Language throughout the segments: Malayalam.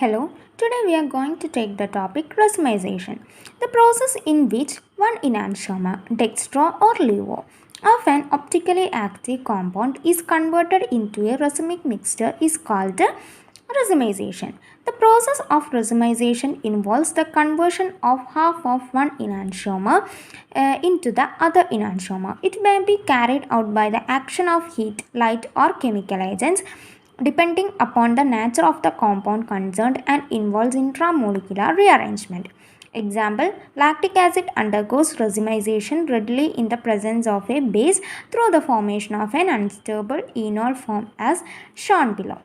Hello, today we are going to take the topic racemization, the process in which one enantiomer, dextro or levo, of an optically active compound is converted into a racemic mixture is called racemization. The process of racemization involves the conversion of half of one enantiomer into the other enantiomer. It may be carried out by the action of heat, light or chemical agents depending upon the nature of the compound concerned and involves intramolecular rearrangement. Example, lactic acid undergoes racemization readily in the presence of a base through the formation of an unstable enol form as shown below.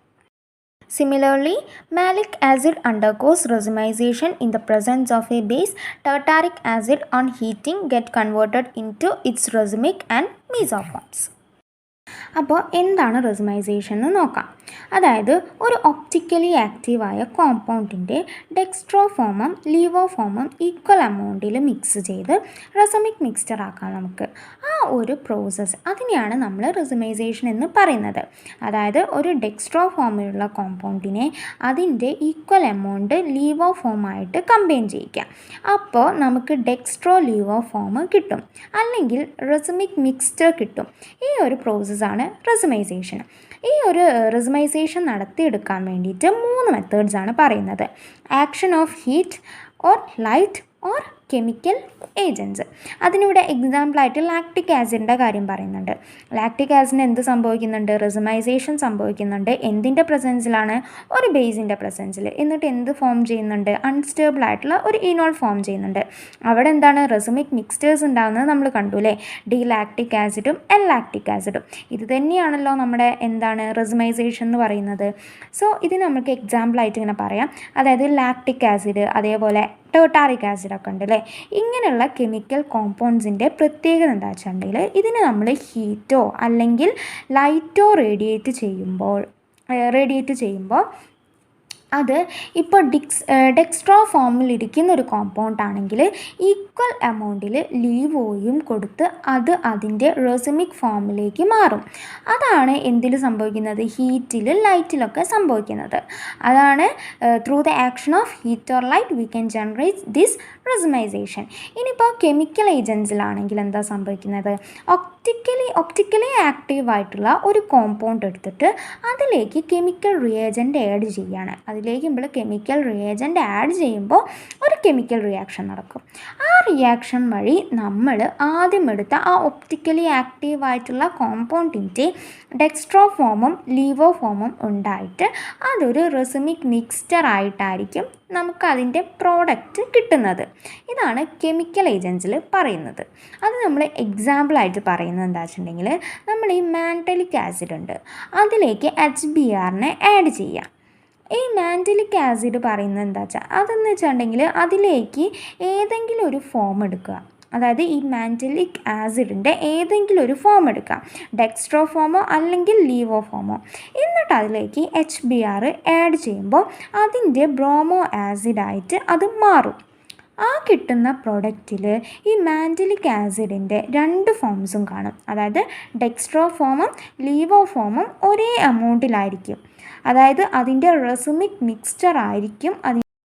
Similarly, malic acid undergoes racemization in the presence of a base. Tartaric acid on heating get converted into its racemic and mesoforms. അപ്പോൾ എന്താണ് റെസിമൈസേഷൻ എന്ന് നോക്കാം. അതായത് ഒരു ഒപ്റ്റിക്കലി ആക്റ്റീവായ കോമ്പൗണ്ടിൻ്റെ ഡെക്സ്ട്രോഫോമും ലീവോഫോമും ഈക്വൽ എമൗണ്ടിൽ മിക്സ് ചെയ്ത് റെസമിക് മിക്സ്ചർ ആക്കാം നമുക്ക്. ആ ഒരു പ്രോസസ്സ് അതിനെയാണ് നമ്മൾ റെസിമൈസേഷൻ എന്ന് പറയുന്നത്. അതായത് ഒരു ഡെക്സ്ട്രോഫോമിലുള്ള കോമ്പൗണ്ടിനെ അതിൻ്റെ ഈക്വൽ എമൗണ്ട് ലീവോഫോമായിട്ട് കമ്പൈൻ ചെയ്യിക്കാം. അപ്പോൾ നമുക്ക് ഡെക്സ്ട്രോ ലീവോഫോം കിട്ടും, അല്ലെങ്കിൽ റെസമിക് മിക്സ്ചർ കിട്ടും. ഈ ഒരു പ്രോസസ്സാണ് റെസിമൈസേഷൻ. ഈ ഒരു റെസിമൈസേഷൻ നടത്തിയെടുക്കാൻ വേണ്ടിയിട്ട് 3 മെത്തേഡ്സ് ആണ് പറയുന്നത്. Action of heat or light or chemical agents. അതിനിവിടെ എക്സാമ്പിളായിട്ട് ലാക്റ്റിക് ആസിഡിൻ്റെ കാര്യം പറയുന്നുണ്ട്. ലാക്റ്റിക് ആസിഡിന് എന്ത് സംഭവിക്കുന്നുണ്ട്? റെസിമൈസേഷൻ സംഭവിക്കുന്നുണ്ട്. എന്തിൻ്റെ പ്രസൻസിലാണ്? ഒരു ബേസിൻ്റെ പ്രസൻസിൽ. എന്നിട്ട് എന്ത് ഫോം ചെയ്യുന്നുണ്ട്? അൺസ്റ്റേബിൾ ആയിട്ടുള്ള ഒരു ഇനോൾ ഫോം ചെയ്യുന്നുണ്ട്. അവിടെ എന്താണ്? റെസിമിക് മിക്സ്ചേഴ്സ് ഉണ്ടാകുന്നത് നമ്മൾ കണ്ടു അല്ലേ? ഡി ലാക്റ്റിക് ആസിഡും എൽ ലാക്റ്റിക് ആസിഡും. ഇത് തന്നെയാണല്ലോ നമ്മുടെ എന്താണ് റെസിമൈസേഷൻ എന്ന് പറയുന്നത്. സോ ഇത് നമുക്ക് എക്സാമ്പിളായിട്ട് ഇങ്ങനെ പറയാം. അതായത് ലാക്റ്റിക് ആസിഡ്, അതേപോലെ ടേർട്ടാറിക് ആസിഡൊക്കെ ഉണ്ട് അല്ലേ? ഇങ്ങനെയുള്ള കെമിക്കൽ കോമ്പൗണ്ട്സിൻ്റെ പ്രത്യേകത എന്താ വെച്ചിട്ടുണ്ടെങ്കിൽ ഇതിന് നമ്മൾ ഹീറ്റോ അല്ലെങ്കിൽ ലൈറ്റോ റേഡിയേറ്റ് ചെയ്യുമ്പോൾ അത് ഇപ്പോൾ ഡെക്സ്ട്രോ ഫോമിലിരിക്കുന്ന ഒരു കോമ്പൗണ്ട് ആണെങ്കിൽ ഈക്വൽ എമൗണ്ടിൽ ലീവോയും കൊടുത്ത് അത് അതിൻ്റെ റെസിമിക് ഫോമിലേക്ക് മാറും. അതാണ് എന്തിൽ സംഭവിക്കുന്നത്? ഹീറ്റിൽ ലൈറ്റിലൊക്കെ സംഭവിക്കുന്നത്. അതാണ് through the action of heat or light we can generate this റെസിമൈസേഷൻ. ഇനിയിപ്പോൾ കെമിക്കൽ ഏജൻസിലാണെങ്കിൽ എന്താ സംഭവിക്കുന്നത്? ഒപ്റ്റിക്കലി ആക്റ്റീവ് ആയിട്ടുള്ള ഒരു കോമ്പൗണ്ട് എടുത്തിട്ട് അതിലേക്ക് കെമിക്കൽ റിയേജൻ്റ് ആഡ് ചെയ്യുകയാണ്. അതിലേക്ക് കെമിക്കൽ റിയേജൻ്റ് ആഡ് ചെയ്യുമ്പോൾ ഒരു കെമിക്കൽ റിയാക്ഷൻ നടക്കും. ആ റിയാക്ഷൻ വഴി നമ്മൾ ആദ്യം എടുത്ത ആ ഒപ്റ്റിക്കലി ആക്റ്റീവ് ആയിട്ടുള്ള കോമ്പൗണ്ടിൻ്റെ ഡെക്സ്ട്രോഫോമും ലീവോഫോമും ഉണ്ടായിട്ട് അതൊരു റെസിമിക് മിക്സ്ചർ ആയിട്ടായിരിക്കും നമുക്കതിൻ്റെ പ്രോഡക്റ്റ് കിട്ടുന്നത്. ഇതാണ് കെമിക്കൽ ഏജൻസിൽ പറയുന്നത്. അത് നമ്മൾ എക്സാമ്പിളായിട്ട് പറയുന്നത് എന്താ വെച്ചിട്ടുണ്ടെങ്കിൽ, നമ്മൾ ഈ മാൻറ്റലിക് ആസിഡ് ഉണ്ട്, അതിലേക്ക് HBrനെ ആഡ് ചെയ്യാം. ഈ മാൻറ്റലിക് ആസിഡ് പറയുന്നത് എന്താ വെച്ചാൽ അതെന്ന് വെച്ചിട്ടുണ്ടെങ്കിൽ അതിലേക്ക് ഏതെങ്കിലും ഒരു ഫോം എടുക്കുക. അതായത് ഈ മാൻറ്റലിക് ആസിഡിൻ്റെ ഏതെങ്കിലും ഒരു ഫോം എടുക്കാം, ഡെക്സ്ട്രോ ഫോമോ അല്ലെങ്കിൽ ലീവോ ഫോമോ. എന്നിട്ട് അതിലേക്ക് HBr ആഡ് ചെയ്യുമ്പോൾ അതിൻ്റെ ബ്രോമോ ആസിഡായിട്ട് അത് മാറും. ആ കിട്ടുന്ന പ്രൊഡക്റ്റിൽ ഈ മാൻറ്റലിക് ആസിഡിൻ്റെ 2 ഫോംസും കാണും. അതായത് ഡെക്സ്ട്രോ ഫോമും ലീവോ ഫോമും ഒരേ എമൗണ്ടിലായിരിക്കും. അതായത് അതിൻ്റെ റെസിമിക് മിക്സ്ചർ ആയിരിക്കും.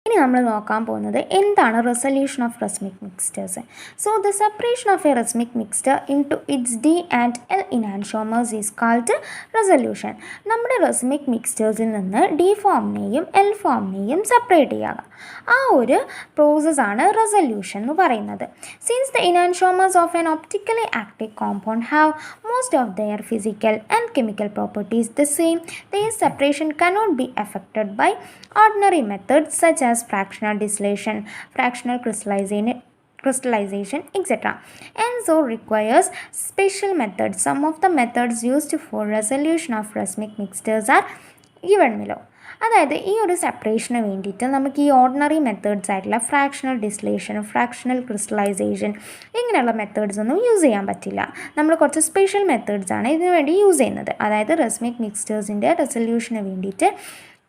ഇനി നമ്മൾ നോക്കാൻ പോകുന്നത് എന്താണ് resolution of racemic mixtures. So the separation of A racemic mixture into it's D and L enantiomers is called resolution. നമ്മുടെ റെസിമിക് മിക്സ്ചേഴ്സിൽ നിന്ന് D ഫോമിനെയും L ഫോമിനെയും സെപ്പറേറ്റ് ചെയ്യുക. ആ ഒരു പ്രോസസ്സാണ് റെസൊല്യൂഷൻ എന്ന് പറയുന്നത്. Since the enantiomers of an optically active compound have most of their physical and chemical properties the same, their separation cannot be affected by ordinary methods such as fractional distillation, fractional crystallization, etc., and so requires special methods. Some of the methods used for resolution of racemic mixtures are given below. അതായത് ഈ ഒരു സെപ്പറേഷന് വേണ്ടിയിട്ട് നമുക്ക് ഈ ഓർഡിനറി മെത്തേഡ്സ് ആയിട്ടുള്ള ഫ്രാക്ഷണൽ ഡിസ്റ്റിലേഷൻ, ഫ്രാക്ഷണൽ ക്രിസ്റ്റലൈസേഷൻ ഇങ്ങനെയുള്ള മെത്തേഡ്സ് ഒന്നും യൂസ് ചെയ്യാൻ പറ്റില്ല. നമ്മൾ കുറച്ച് സ്പെഷ്യൽ മെത്തേഡ്സാണ് ഇതിനു വേണ്ടി യൂസ് ചെയ്യുന്നത്. അതായത് റെസിമിക് മിക്സ്ചേഴ്സിൻ്റെ റെസൊല്യൂഷന് വേണ്ടിയിട്ട്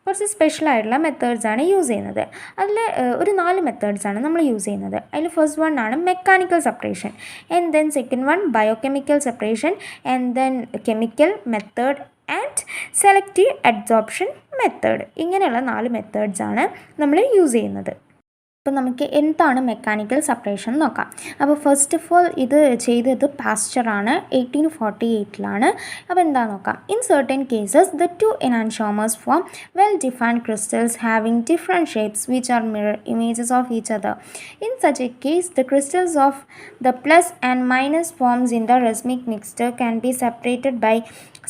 കുറച്ച് സ്പെഷ്യലായിട്ടുള്ള മെത്തേഡ്സാണ് യൂസ് ചെയ്യുന്നത്. അതിൽ ഒരു 4 മെത്തേഡ്സാണ് നമ്മൾ യൂസ് ചെയ്യുന്നത്. അതിൽ ഫസ്റ്റ് വൺ ആണ് mechanical separation, and then second one biochemical separation, and then chemical method and selective adsorption method. ഇങ്ങനെയുള്ള 4 മെത്തേഡ്സാണ് നമ്മൾ യൂസ് ചെയ്യുന്നത്. അപ്പോൾ നമുക്ക് എന്താണ് മെക്കാനിക്കൽ സെപ്പറേഷൻ നോക്കാം. അപ്പോൾ ഫസ്റ്റ് ഓഫ് ഓൾ ഇത് ചെയ്തത് പാസ്ചറാണ്, 1848 അപ്പോൾ എന്താ നോക്കാം. In certain cases the two enantiomers form well defined crystals having different shapes which are mirror images of each other. In such a case the crystals of the plus and minus forms in the racemic mixture can be separated by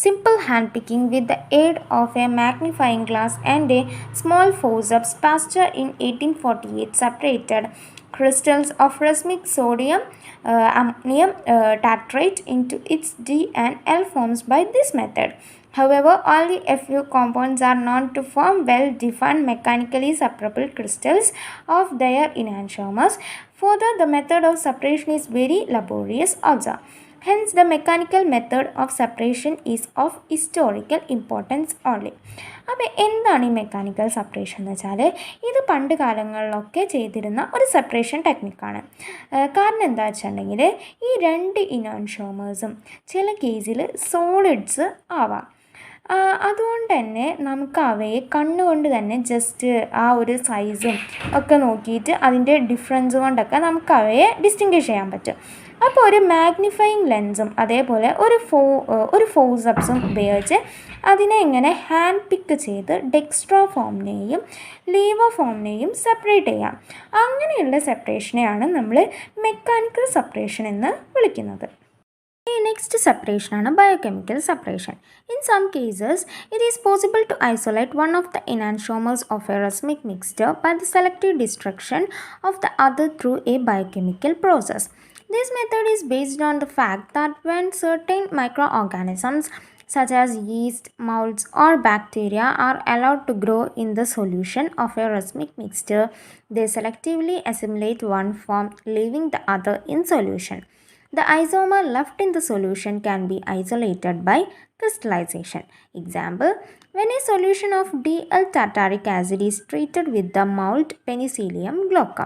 simple hand picking with the aid of a magnifying glass and a small forceps. Pasteur in 1848 separated crystals of racemic sodium ammonium tartrate into its D and L forms by this method. However, only a few compounds are known to form well-defined mechanically separable crystals of their enantiomers. Further, the method of separation is very laborious also. Hence, the mechanical method of separation is of historical importance only. അപ്പോൾ എന്താണ് ഈ മെക്കാനിക്കൽ സെപ്പറേഷൻ എന്ന് വെച്ചാൽ, ഇത് പണ്ട് കാലങ്ങളിലൊക്കെ ചെയ്തിരുന്ന ഒരു സെപ്പറേഷൻ ടെക്നിക്കാണ്. കാരണം എന്താ വെച്ചിട്ടുണ്ടെങ്കിൽ ഈ 2 ഇനാൻഷ്യോമേഴ്സും ചില കേസിൽ സോളിഡ്സ് ആവാം. അതുകൊണ്ട് തന്നെ നമുക്ക് അവയെ കണ്ണുകൊണ്ട് തന്നെ ജസ്റ്റ് ആ ഒരു സൈസും ഒക്കെ നോക്കിയിട്ട് അതിൻ്റെ ഡിഫറൻസ് കൊണ്ടൊക്കെ നമുക്ക് അവയെ ഡിസ്റ്റിങ്വിഷ് ചെയ്യാൻ പറ്റും. അപ്പോൾ ഒരു മാഗ്നിഫയിങ് ലെൻസും അതേപോലെ ഒരു ഫോഴ്സപ്സും ഉപയോഗിച്ച് അതിനെ ഇങ്ങനെ ഹാൻഡ് പിക്ക് ചെയ്ത് ഡെക്സ്ട്രോ ഫോമിനെയും ലീവോ ഫോമിനെയും സെപ്പറേറ്റ് ചെയ്യാം. അങ്ങനെയുള്ള സെപ്പറേഷനെയാണ് നമ്മൾ മെക്കാനിക്കൽ സെപ്പറേഷൻ എന്ന് വിളിക്കുന്നത്. Next separation ആണ് biochemical separation. In some cases, it is possible to isolate one of the enantiomers of a racemic mixture by the selective destruction of the other through a biochemical process. This method is based on the fact that when certain microorganisms such as yeast, molds or bacteria are allowed to grow in the solution of a racemic mixture, they selectively assimilate one form, leaving the other in solution. The isomer left in the solution can be isolated by crystallization. Example, when a solution of D-L-tartaric acid is treated with the mold Penicillium glauca,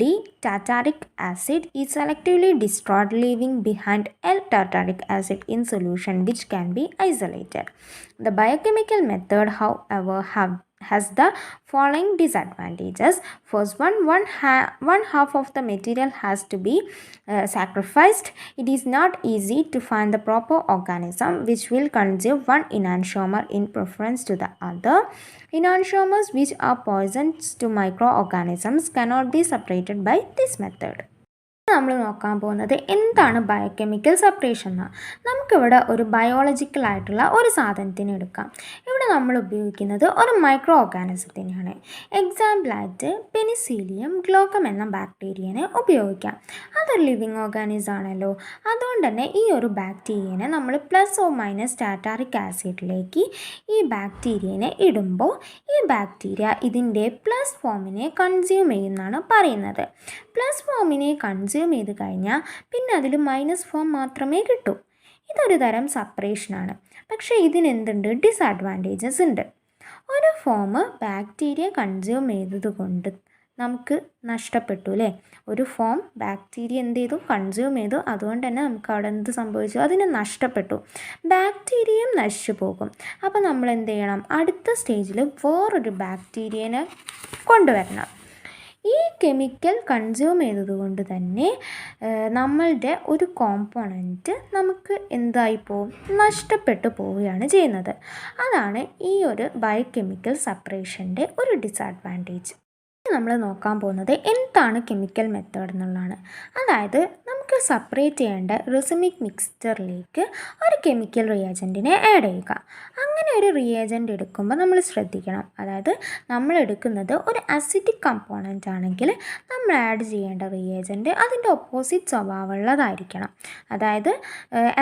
D-tartaric acid is selectively destroyed, leaving behind L-tartaric acid in solution which can be isolated. The biochemical method, however, has the following disadvantages. First one half of the material has to be sacrificed. It is not easy to find the proper organism which will consume one enantiomer in preference to the other. Enantiomers which are poisons to microorganisms cannot be separated by this method. നമ്മൾ നോക്കാൻ പോകുന്നത് എന്താണ് ബയോകെമിക്കൽ സെപ്പറേഷൻ എന്നാണ്. നമുക്കിവിടെ ഒരു ബയോളജിക്കൽ ആയിട്ടുള്ള ഒരു സാധനത്തിന് എടുക്കാം. ഇവിടെ നമ്മൾ ഉപയോഗിക്കുന്നത് ഒരു മൈക്രോ ഓർഗാനിസത്തിനാണ്. എക്സാമ്പിളായിട്ട് പെനിസിലിയം ഗ്ലോക്കം എന്ന ബാക്ടീരിയനെ ഉപയോഗിക്കാം. അതൊരു ലിവിങ് ഓർഗാനിസം ആണല്ലോ. അതുകൊണ്ട് തന്നെ ഈ ഒരു ബാക്ടീരിയനെ നമ്മൾ പ്ലസ് ഓർ മൈനസ് ടാറ്റാറിക് ആസിഡിലേക്ക് ഈ ബാക്ടീരിയനെ ഇടുമ്പോൾ ഈ ബാക്ടീരിയ ഇതിൻ്റെ പ്ലസ് ഫോമിനെ കൺസ്യൂം ചെയ്യുമെന്നാണ് പറയുന്നത്. പ്ലസ് ഫോമിനെ കൺസ്യൂം ചെയ്ത് കഴിഞ്ഞാൽ പിന്നെ അതിൽ മൈനസ് ഫോം മാത്രമേ കിട്ടൂ. ഇതൊരു തരം സെപ്പറേഷനാണ്. പക്ഷേ ഇതിനെന്തുണ്ട്, ഡിസഡ്വാൻറ്റേജസ് ഉണ്ട്. ഒരു ഫോം ബാക്ടീരിയ കൺസ്യൂം ചെയ്തത് കൊണ്ട് നമുക്ക് നഷ്ടപ്പെട്ടു അല്ലേ. ഒരു ഫോം ബാക്ടീരിയ എന്ത് ചെയ്തു, കൺസ്യൂം ചെയ്തു. അതുകൊണ്ട് തന്നെ നമുക്ക് അവിടെ എന്ത് സംഭവിച്ചു, അതിന് നഷ്ടപ്പെട്ടു. ബാക്ടീരിയയും നശിച്ചു പോകും. അപ്പോൾ നമ്മൾ എന്ത് ചെയ്യണം, അടുത്ത സ്റ്റേജിൽ വേറൊരു ബാക്ടീരിയനെ കൊണ്ടുവരണം. ഈ കെമിക്കൽ കൺസ്യൂം ചെയ്തതുകൊണ്ട് തന്നെ നമ്മളുടെ ഒരു കോമ്പോണൻറ്റ് നമുക്ക് എന്തായിപ്പോവും, നഷ്ടപ്പെട്ടു പോവുകയാണ് ചെയ്യുന്നത്. അതാണ് ഈ ഒരു ബയോകെമിക്കൽ സെപ്പറേഷൻ്റെ ഒരു ഡിസഡ്വാൻറ്റേജ്. നമ്മൾ നോക്കാൻ പോകുന്നത് എന്താണ് കെമിക്കൽ മെത്തേഡ് എന്നുള്ളതാണ്. അതായത് നമുക്ക് സെപ്പറേറ്റ് ചെയ്യേണ്ട റെസിമിക് മിക്സ്ചറിലേക്ക് ഒരു കെമിക്കൽ റിയേജൻറ്റിനെ ആഡ് ചെയ്യുക. അങ്ങനെ ഒരു റിയേജൻറ്റ് എടുക്കുമ്പോൾ നമ്മൾ ശ്രദ്ധിക്കണം. അതായത് നമ്മൾ എടുക്കുന്നത് ഒരു അസിഡിക് കമ്പോണൻ്റ് ആണെങ്കിൽ നമ്മൾ ആഡ് ചെയ്യേണ്ട റിയേജൻറ്റ് അതിൻ്റെ ഓപ്പോസിറ്റ് സ്വഭാവമുള്ളതായിരിക്കണം. അതായത്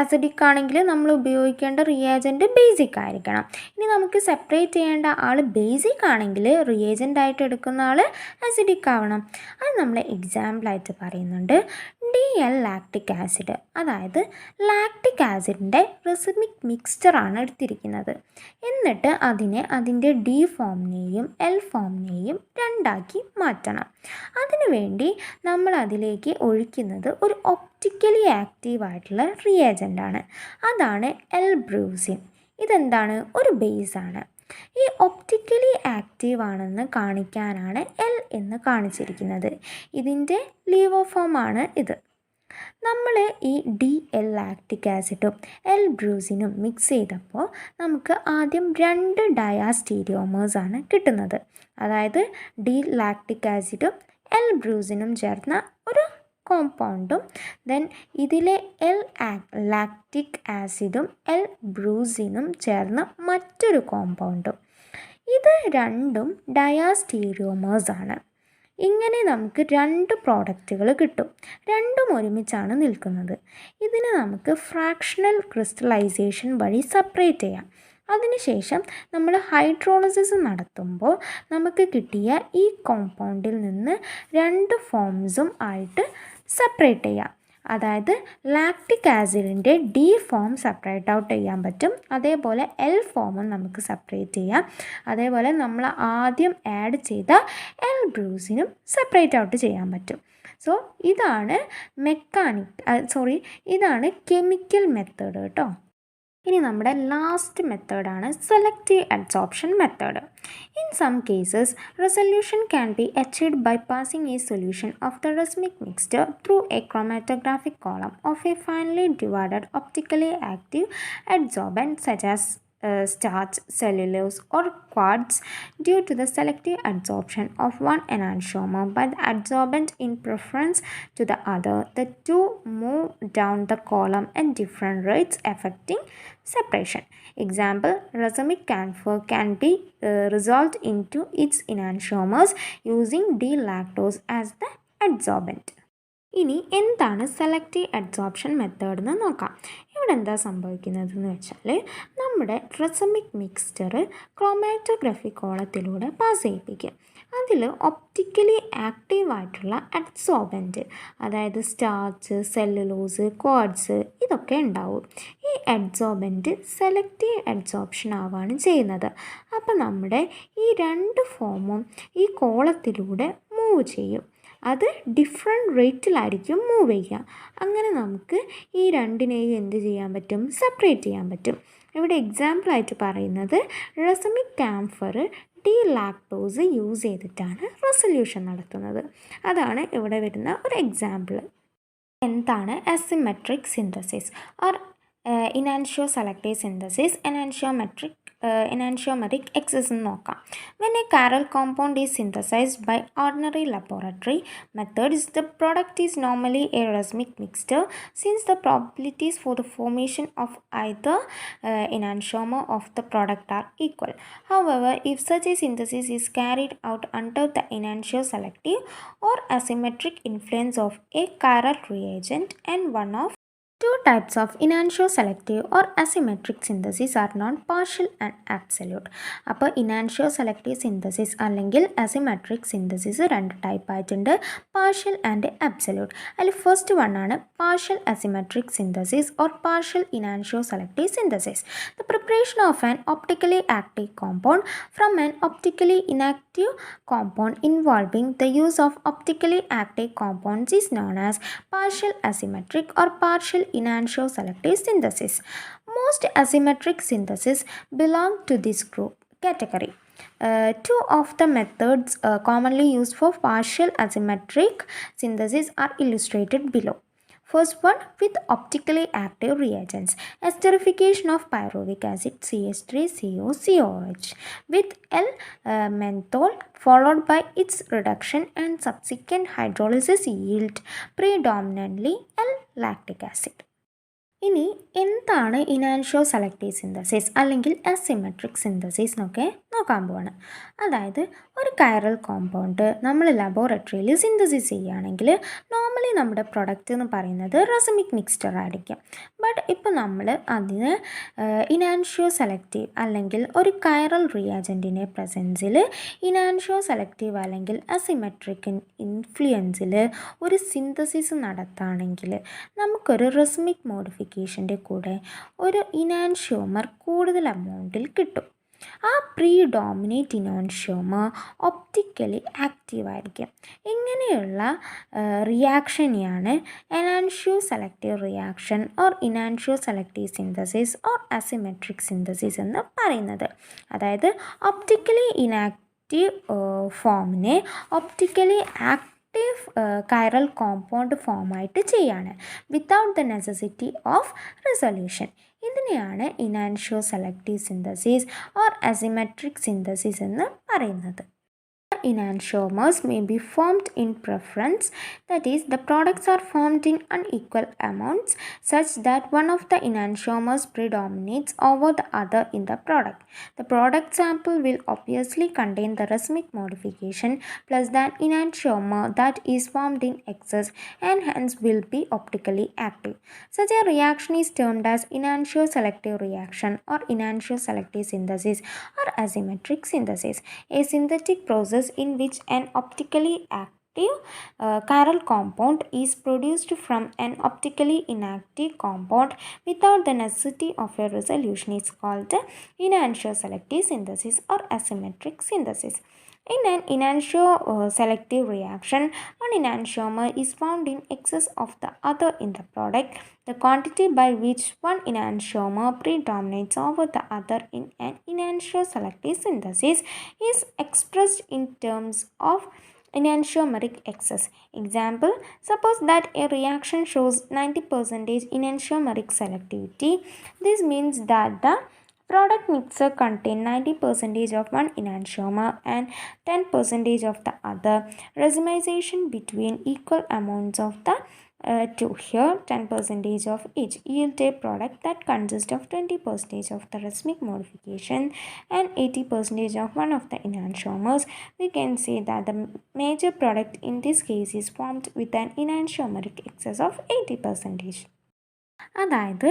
അസിഡിക് ആണെങ്കിൽ നമ്മൾ ഉപയോഗിക്കേണ്ട റിയേജൻറ്റ് ബേസിക് ആയിരിക്കണം. ഇനി നമുക്ക് സെപ്പറേറ്റ് ചെയ്യേണ്ട ആൾ ബേസിക് ആണെങ്കിൽ റിയേജൻ്റ് ആയിട്ട് എടുക്കുന്ന ആൾ അസിഡിക് ആവണം. അത് നമ്മൾ എക്സാമ്പിളായിട്ട് പറയുന്നുണ്ട് DL ലാക്റ്റിക് ആസിഡ്. അതായത് ലാക്റ്റിക് ആസിഡിൻ്റെ റെസിമിക് മിക്സ്ചറാണ് എടുത്തിരിക്കുന്നത്. എന്നിട്ട് അതിൻ്റെ D ഫോമിനെയും L ഫോമിനെയും രണ്ടാക്കി മാറ്റണം. അതിനുവേണ്ടി നമ്മൾ അതിലേക്ക് ഒഴിക്കുന്നത് ഒരു ഒപ്റ്റിക്കലി ആക്റ്റീവായിട്ടുള്ള റിയേജൻ്റാണ്. അതാണ് L ബ്രൂസിൻ. ഇതെന്താണ്? ഒരു ബേസാണ്. ഈ ഒപ്റ്റിക്കലി ആക്റ്റീവ് ആണെന്ന് കാണിക്കാനാണ് എൽ എന്ന് കാണിച്ചിരിക്കുന്നത്. ഇതിൻ്റെ ലീവോ ഫോമാണ് ഇത്. നമ്മൾ ഈ ഡി എൽ ലാക്റ്റിക് ആസിഡും എൽ ബ്രൂസിനും മിക്സ് ചെയ്തപ്പോൾ നമുക്ക് ആദ്യം 2 ഡയാസ്റ്റീരിയോമേഴ്സാണ് കിട്ടുന്നത്. അതായത് ഡി ലാക്റ്റിക് ആസിഡും എൽ ബ്രൂസിനും ചേർന്ന ഒരു കോമ്പൗണ്ടും ദെൻ ഇതിലെ എൽ ലാക്റ്റിക് ആസിഡും എൽ ബ്രൂസിനും ചേർന്ന് മറ്റൊരു കോമ്പൗണ്ടും. ഇത് രണ്ടും ഡയാസ്റ്റീരിയോമേഴ്സാണ്. ഇങ്ങനെ നമുക്ക് 2 പ്രോഡക്റ്റുകൾ കിട്ടും. രണ്ടും ഒരുമിച്ചാണ് നിൽക്കുന്നത്. ഇതിനെ നമുക്ക് ഫ്രാക്ഷണൽ ക്രിസ്റ്റലൈസേഷൻ വഴി സെപ്പറേറ്റ് ചെയ്യാം. അതിനുശേഷം നമ്മൾ ഹൈഡ്രോളിസിസ് നടത്തുമ്പോൾ നമുക്ക് കിട്ടിയ ഈ കോമ്പൗണ്ടിൽ നിന്ന് 2 ഫോംസും ആയിട്ട് സെപ്പറേറ്റ് ചെയ്യാം. അതായത് ലാക്റ്റിക് ആസിഡിൻ്റെ ഡി ഫോം സെപ്പറേറ്റ് ഔട്ട് ചെയ്യാൻ പറ്റും. അതേപോലെ എൽ ഫോമും നമുക്ക് സെപ്പറേറ്റ് ചെയ്യാം. അതേപോലെ നമ്മൾ ആദ്യം ആഡ് ചെയ്ത എൽ ബ്രൂസിനും സെപ്പറേറ്റ് ഔട്ട് ചെയ്യാൻ പറ്റും. സോ ഇതാണ് ഇതാണ് കെമിക്കൽ മെത്തേഡ് കേട്ടോ. ഇനി നമ്മുടെ ലാസ്റ്റ് മെത്തേഡാണ് selective adsorption method. In some cases resolution can be achieved by passing a solution of the racemic mixture through a chromatographic column of a finely divided optically active adsorbent such as starch, cellulose or quartz due to the selective adsorption of one enantiomer by the adsorbent in preference to the other. The two move down the column at different rates affecting separation. Example, racemic camphor can be resolved into its enantiomers using D-lactose as the adsorbent. ഇനി എന്താണ് സെലക്റ്റീവ് അഡ്സോർപ്ഷൻ മെത്തേഡ് എന്ന് നോക്കാം. ഇവിടെ എന്താ സംഭവിക്കുന്നതെന്ന് വെച്ചാൽ നമ്മുടെ റെസമിക് മിക്സ്ചർ ക്രോമാറ്റോഗ്രഫിക് കോളത്തിലൂടെ പാസ് ചെയ്യിപ്പിക്കും. അതിൽ ഒപ്റ്റിക്കലി ആക്റ്റീവായിട്ടുള്ള അഡ്സോർബൻറ്റ്, അതായത് സ്റ്റാർച്ച്, സെല്ലുലോസ്, ക്വാഡ്സ് ഇതൊക്കെ ഉണ്ടാവും. ഈ അഡ്സോർബൻറ്റ് സെലക്റ്റീവ് അഡ്സോർപ്ഷൻ ആവുകയാണ് ചെയ്യുന്നത്. അപ്പോൾ നമ്മുടെ ഈ 2 ഫോമും ഈ കോളത്തിലൂടെ മൂവ് ചെയ്യും. അത് ഡിഫറെൻറ്റ് റേറ്റിലായിരിക്കും മൂവ് ചെയ്യുക. അങ്ങനെ നമുക്ക് ഈ രണ്ടിനെയും എന്ത് ചെയ്യാൻ പറ്റും? സെപ്പറേറ്റ് ചെയ്യാൻ പറ്റും. ഇവിടെ എക്സാമ്പിളായിട്ട് പറയുന്നത് racemic camphor D lactose use ചെയ്തിട്ടാണ് റെസൊല്യൂഷൻ നടത്തുന്നത്. അതാണ് ഇവിടെ വരുന്ന ഒരു എക്സാമ്പിൾ. എന്താണ് asymmetric synthesis or enantioselective synthesis, enantiometic excess നോക്കാം. When a chiral compound is synthesized by ordinary laboratory methods, the product is normally a racemic mixture since the probabilities for the formation of either enantiomer of the product are equal. However, if such a synthesis is carried out under the enantioselective or asymmetric influence of a chiral reagent and one of two types of enantioselective or asymmetric synthesis are known, partial and absolute. അപ്പോൾ enantioselective synthesis അല്ലെങ്കിൽ asymmetric synthesis 2 ടൈപ്പ് ആയിട്ടുണ്ട്, partial and absolute. അതിൽ ഫസ്റ്റ് വൺ ആണ് partial asymmetric synthesis or partial enantioselective synthesis. The preparation of an optically active compound from an optically inactive compound involving the use of optically active compounds is known as partial asymmetric or partial enantioselective synthesis. Most asymmetric synthesis belong to this group category. Two of the methods commonly used for partial asymmetric synthesis are illustrated below. First one, with optically active reagents, esterification of pyruvic acid CH3COCOH with L-menthol followed by its reduction and subsequent hydrolysis yield predominantly L-lactic acid. ഇനി എന്താണ് ഇനാൻഷിയോസെലക്റ്റീവ് സിന്തസിസ് അല്ലെങ്കിൽ അസിമെട്രിക് സിന്തസിസ് എന്നൊക്കെ നോക്കാൻ പോവാണ്. അതായത് ഒരു കൈറൽ കോമ്പൗണ്ട് നമ്മൾ ലബോറട്ടറിയിൽ സിന്തസിസ് ചെയ്യുകയാണെങ്കിൽ നോർമലി നമ്മുടെ പ്രൊഡക്റ്റ് എന്ന് പറയുന്നത് റെസമിക് മിക്സ്ചർ ആയിരിക്കും. ബട്ട് ഇപ്പോൾ നമ്മൾ അതിന് ഇനാൻഷിയോസെലക്റ്റീവ് അല്ലെങ്കിൽ ഒരു കൈറൽ റിയാജൻറ്റിൻ്റെ പ്രസൻസിൽ ഇനാൻഷിയോസെലക്റ്റീവ് അല്ലെങ്കിൽ അസിമെട്രിക് ഇൻഫ്ലുവൻസിൽ ഒരു സിന്തസിസ് നടത്തുകയാണെങ്കിൽ നമുക്കൊരു റെസ്മിക് മോഡിഫിക്കേഷൻ്റെ കൂടെ ഒരു ഇനാൻഷിയോമർ കൂടുതൽ എമൗണ്ടിൽ കിട്ടും. ആ പ്രീഡോമിനേറ്റ് ഇനോൻഷ്യോമർ ഒപ്റ്റിക്കലി ആക്റ്റീവ് ആയിരിക്കും. ഇങ്ങനെയുള്ള റിയാക്ഷനെയാണ് enantioselective reaction or enantioselective synthesis or asymmetric synthesis എന്ന് പറയുന്നത്. അതായത് ഒപ്റ്റിക്കലി ഇനാക്റ്റീവ് ഫോമിനെ ഒപ്റ്റിക്കലി ആക്റ്റീവ് കൈറൽ കോമ്പൗണ്ട് ഫോമായിട്ട് ചെയ്യാണ് without the necessity of resolution. ഇതിനെയാണ് enantioselective synthesis or asymmetric synthesis എന്ന് പറയുന്നത്. Enantiomers may be formed in preference, that is, the products are formed in unequal amounts such that one of the enantiomers predominates over the other in the product. The product sample will obviously contain the racemic modification plus the enantiomer that is formed in excess and hence will be optically active. Such a reaction is termed as enantioselective reaction or enantioselective synthesis or asymmetric synthesis, a synthetic process in which an optically active chiral compound is produced from an optically inactive compound without the necessity of a resolution is called enantioselective synthesis or asymmetric synthesis. In an enantioselective reaction, one enantiomer is found in excess of the other in the product. The quantity by which one enantiomer predominates over the other in an enantioselective synthesis is expressed in terms of enantiomeric excess. Example, suppose that a reaction shows 90% enantiomeric selectivity. This means that the product mixture contains 90% of one enantiomer and 10% of the other. Racemization between equal amounts of the two, here 10% of each, yield a product that consists of 20% of the racemic modification and 80% of one of the enantiomers. We can say that the major product in this case is formed with an enantiomeric excess of 80%. അതായത്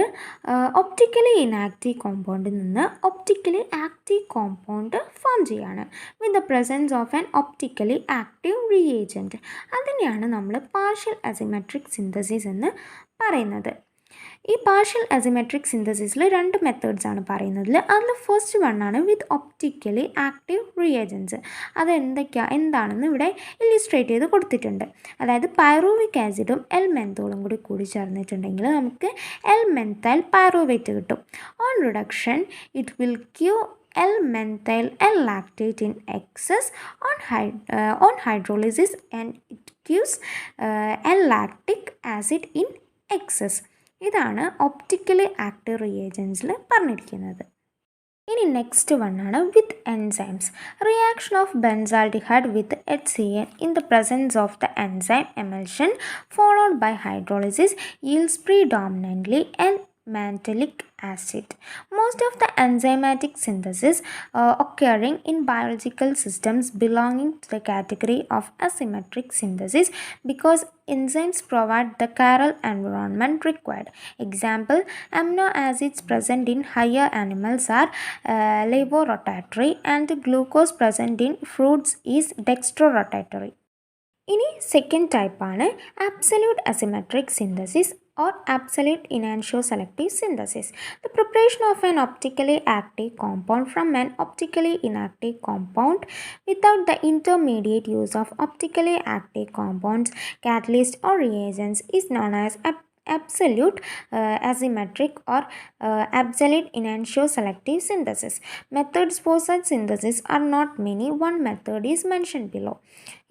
ഒപ്റ്റിക്കലി ഇനാക്റ്റീവ് കോമ്പൗണ്ടിൽ നിന്ന് ഒപ്റ്റിക്കലി ആക്റ്റീവ് കോമ്പൗണ്ട് ഫോം ചെയ്യാണ് with the presence of an optically active reagent. അതിനെയാണ് നമ്മൾ പാർഷ്യൽ അസിമെട്രിക് സിന്തസിസ് എന്ന് പറയുന്നത്. ഈ പാർഷ്യൽ അസിമെട്രിക് സിന്തസിസിൽ രണ്ട് മെത്തേഡ്സാണ് പറയുന്നതിൽ. അതിൽ ഫസ്റ്റ് വണ്ണാണ് വിത്ത് ഒപ്റ്റിക്കലി ആക്റ്റീവ് റിയേജൻസ്. എന്താണെന്ന് ഇവിടെ ഇല്ലിസ്ട്രേറ്റ് ചെയ്ത് കൊടുത്തിട്ടുണ്ട്. അതായത് പൈറൂവിക് ആസിഡും എൽ മെന്തോളും കൂടി ചേർന്നിട്ടുണ്ടെങ്കിൽ നമുക്ക് എൽ മെന്തൈൽ പൈറൂവേറ്റ് കിട്ടും. On reduction it will give L-methyl L-lactate in excess. On hydrolysis and it gives L-lactic acid in excess. ഇതാണ് ഒപ്റ്റിക്കലി ആക്റ്റീവ് റിയേജൻസിൽ പറഞ്ഞിരിക്കുന്നത്. ഇനി നെക്സ്റ്റ് വണ്ണാണ് with enzymes. Reaction of benzaldehyde with HCl in the presence of the enzyme emulsion followed by hydrolysis yields predominantly N-mantelic acid. Most of the enzymatic synthesis occurring in biological systems belonging to the category of asymmetric synthesis because enzymes provide the chiral environment required. Example, amino acids present in higher animals are levorotatory and glucose present in fruits is dextrorotatory. ഇനി സെക്കൻഡ് ടൈപ്പാണ് absolute asymmetric synthesis or absolute enantioselective synthesis. The preparation of an optically active compound from an optically inactive compound without the intermediate use of optically active compounds, catalysts or reagents is known as absolute asymmetric or absolute enantioselective synthesis. Methods for such synthesis are not many. One method is mentioned below.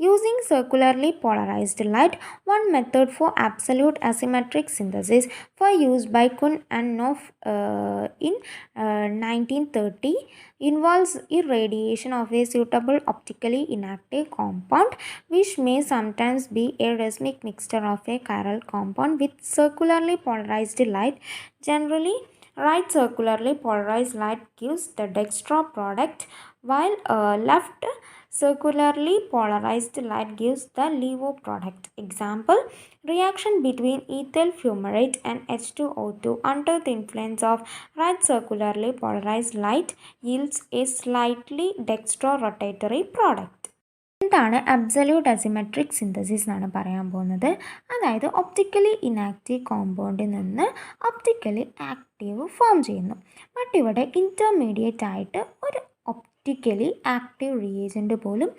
Using circularly polarized light, one method for absolute asymmetric synthesis for use by Kuhn and Knopf in 1930 involves irradiation of a suitable optically inactive compound, which may sometimes be a racemic mixture of a chiral compound with circularly polarized light. Generally, right circularly polarized light gives the dextro product, while left circularly polarized light gives the levo product. Example, reaction between ethyl fumarate and H2O2 under the influence of right circularly polarized light yields a slightly dextrorotatory product. ാണ് അബ്സല്യൂട്ട് അസിമെട്രിക് സിന്തസിസ് എന്നാണ് പറയാൻ പോകുന്നത്. അതായത് ഒപ്റ്റിക്കലി ഇനാക്റ്റീവ് കോമ്പൗണ്ടിൽ നിന്ന് ഒപ്റ്റിക്കലി ആക്റ്റീവ് ഫോം ചെയ്യുന്നു. ബട്ട് ഇവിടെ ഇൻ്റർമീഡിയറ്റ് ആയിട്ട് ഒരു ഒപ്റ്റിക്കലി ആക്റ്റീവ് റിയേജൻറ്റ് പോലും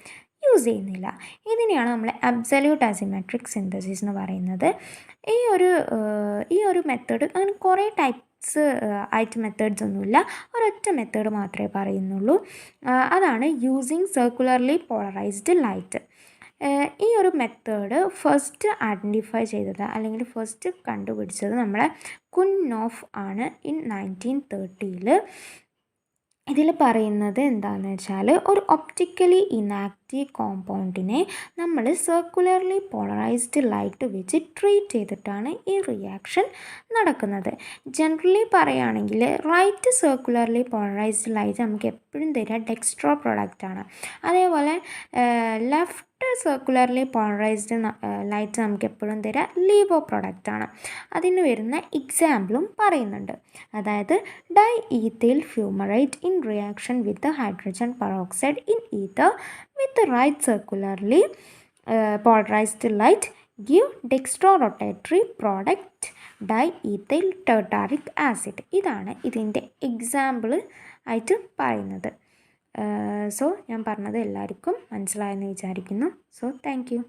യൂസ് ചെയ്യുന്നില്ല. ഇതിനെയാണ് നമ്മൾ അബ്സല്യൂട്ട് അസിമെട്രിക് സിന്തസിസ് എന്ന് പറയുന്നത്. ഈ ഒരു മെത്തേഡ് അങ്ങനെ കുറേ ആയിട്ട് മെത്തേഡ്സ് ഒന്നുമില്ല, ഒരൊറ്റ മെത്തേഡ് മാത്രമേ പറയുന്നുള്ളൂ. അതാണ് യൂസിങ് സർക്കുലർലി പോളറൈസ്ഡ് ലൈറ്റ്. ഈ ഒരു മെത്തേഡ് ഫസ്റ്റ് ഐഡൻറ്റിഫൈ ചെയ്തത് അല്ലെങ്കിൽ ഫസ്റ്റ് കണ്ടുപിടിച്ചത് നമ്മളെ കുന്നോഫ് ആണ് ഇൻ 1930. ഇതിൽ പറയുന്നത് എന്താണെന്ന് വെച്ചാൽ ഒരു ഒപ്റ്റിക്കലി ഇനാക്റ്റീവ് കോമ്പൗണ്ടിനെ നമ്മൾ സർക്കുലർലി പോളറൈസ്ഡ് ലൈറ്റ് വെച്ച് ട്രീറ്റ് ചെയ്തിട്ടാണ് ഈ റിയാക്ഷൻ നടക്കുന്നത്. ജനറലി പറയുകയാണെങ്കിൽ റൈറ്റ് സർക്കുലർലി പോളറൈസ്ഡ് ലൈറ്റ് നമുക്ക് എപ്പോഴും തരിക ഡെക്സ്ട്രോ പ്രൊഡക്റ്റാണ്. അതേപോലെ ലെഫ്റ്റ് സർക്കുലർലി പോളറൈസ്ഡ് ലൈറ്റ് നമുക്ക് എപ്പോഴും തരിക ലീവോ പ്രൊഡക്റ്റാണ്. അതിന് വരുന്ന എക്സാമ്പിളും പറയുന്നുണ്ട്. അതായത് diethyl fumarate in reaction with the hydrogen peroxide in ether with the right circularly polarized light give dextrorotatory product diethyl tartaric acid. ഇതാണ് ഇതിൻ്റെ എക്സാമ്പിൾ ആയിട്ട് പറയുന്നത്. സോ ഞാൻ പറഞ്ഞത് എല്ലാവർക്കും മനസ്സിലായെന്ന് വിചാരിക്കുന്നു. So thank you.